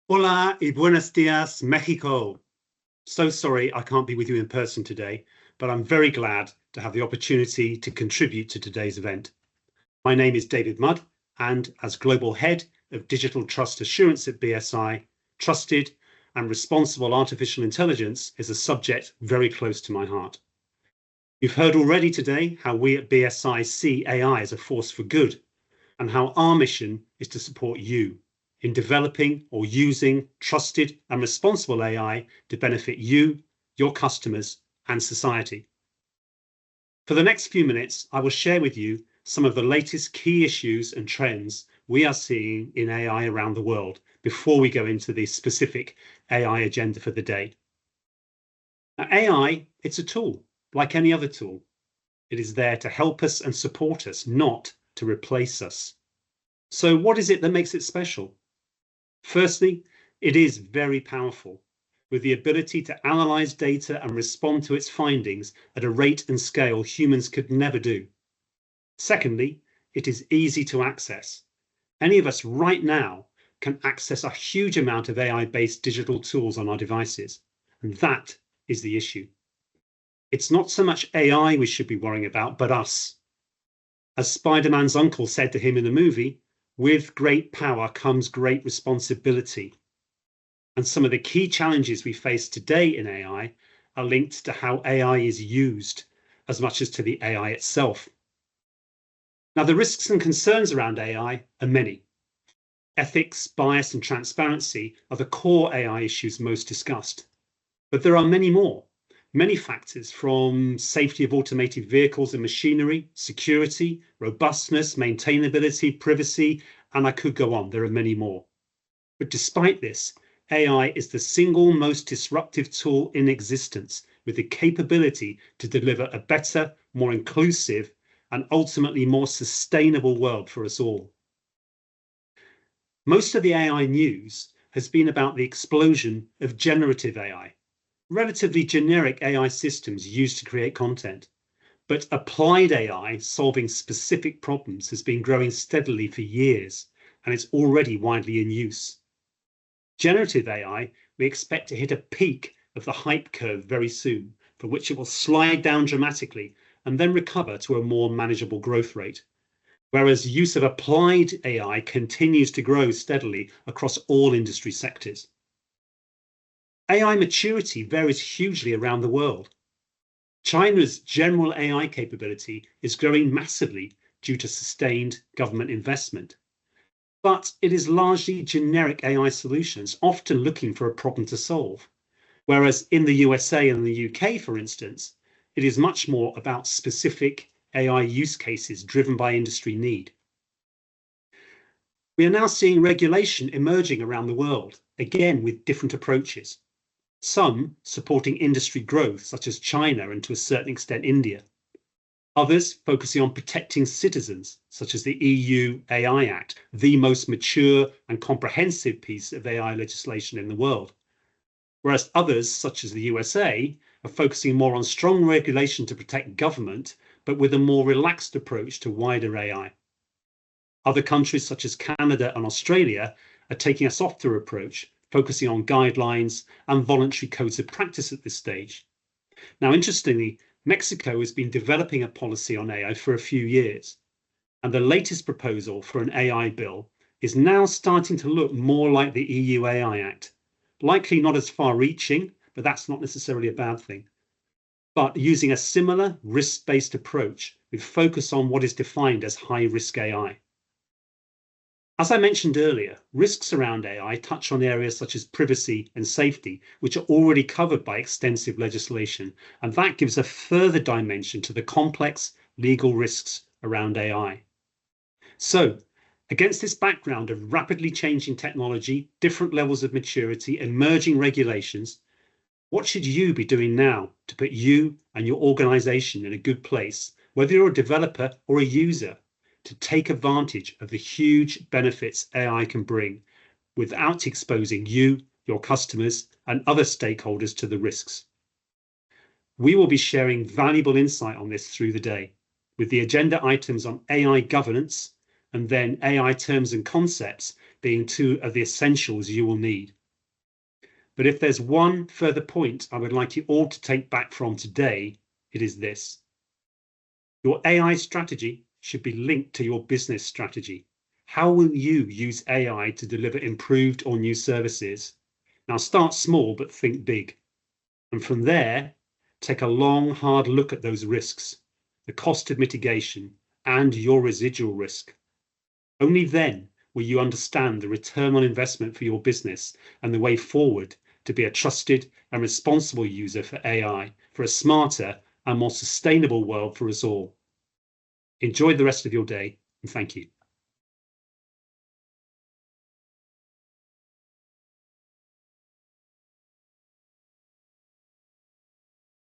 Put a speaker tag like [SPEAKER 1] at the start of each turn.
[SPEAKER 1] Hola y buenos dias, Mexico. So sorry I can't be with you in person today, but I'm very glad to have the opportunity to contribute to today's event. My name is David Mudd, and as Global Head of Digital Trust Assurance at BSI, trusted and responsible artificial intelligence is a subject very close to my heart. You've heard already today how we at BSI see AI as a force for good, and how our mission is to support you in developing or using trusted and responsible AI to benefit you, your customers, and society. For the next few minutes, I will share with you some of the latest key issues and trends we are seeing in AI around the world before we go into the specific AI agenda for the day. Now, AI, it's a tool, like any other tool. It is there to help us and support us, not to replace us. So what is it that makes it special? Firstly, it is very powerful, with the ability to analyze data and respond to its findings at a rate and scale humans could never do. Secondly, it is easy to access. Any of us right now can access a huge amount of AI-based digital tools on our devices, and that is the issue. It's not so much AI we should be worrying about, but us. As Spider-Man's uncle said to him in the movie, with great power comes great responsibility. And some of the key challenges we face today in AI are linked to how AI is used as much as to the AI itself. Now, the risks and concerns around AI are many. Ethics, bias, and transparency are the core AI issues most discussed. But there are many more. Many factors from safety of automated vehicles and machinery, security, robustness, maintainability, privacy, and I could go on. There are many more. But despite this, AI is the single most disruptive tool in existence, with the capability to deliver a better, more inclusive, and ultimately more sustainable world for us all. Most of the AI news has been about the explosion of generative AI, relatively generic AI systems used to create content. But applied AI solving specific problems has been growing steadily for years, and it's already widely in use. Generative AI, we expect to hit a peak of the hype curve very soon, for which it will slide down dramatically and then recover to a more manageable growth rate. Whereas use of applied AI continues to grow steadily across all industry sectors. AI maturity varies hugely around the world. China's general AI capability is growing massively due to sustained government investment. But it is largely generic AI solutions, often looking for a problem to solve. Whereas in the USA and the UK, for instance, it is much more about specific AI use cases driven by industry need. We are now seeing regulation emerging around the world, again with different approaches. Some supporting industry growth, such as China and to a certain extent India. Others focusing on protecting citizens, such as the EU AI Act, the most mature and comprehensive piece of AI legislation in the world. Whereas others, such as the USA, are focusing more on strong regulation to protect government, but with a more relaxed approach to wider AI. Other countries, such as Canada and Australia, are taking a softer approach, focusing on guidelines and voluntary codes of practice at this stage. Now, interestingly, Mexico has been developing a policy on AI for a few years, and the latest proposal for an AI bill is now starting to look more like the EU AI Act. Likely not as far-reaching, but that's not necessarily a bad thing. But using a similar risk-based approach with focus on what is defined as high-risk AI. As I mentioned earlier, risks around AI touch on areas such as privacy and safety, which are already covered by extensive legislation, and that gives a further dimension to the complex legal risks around AI. So, against this background of rapidly changing technology, different levels of maturity, emerging regulations, what should you be doing now to put you and your organization in a good place, whether you're a developer or a user, to take advantage of the huge benefits AI can bring without exposing you, your customers, and other stakeholders to the risks? We will be sharing valuable insight on this through the day, with the agenda items on AI governance and then AI terms and concepts being two of the essentials you will need. But if there's one further point I would like you all to take back from today, it is this. Your AI strategy should be linked to your business strategy. How will you use AI to deliver improved or new services? Now start small, but think big. And from there, take a long, hard look at those risks, the cost of mitigation, and your residual risk. Only then will you understand the return on investment for your business and the way forward to be a trusted and responsible user for AI for a smarter and more sustainable world for us all. Enjoy the rest of your day, and thank you.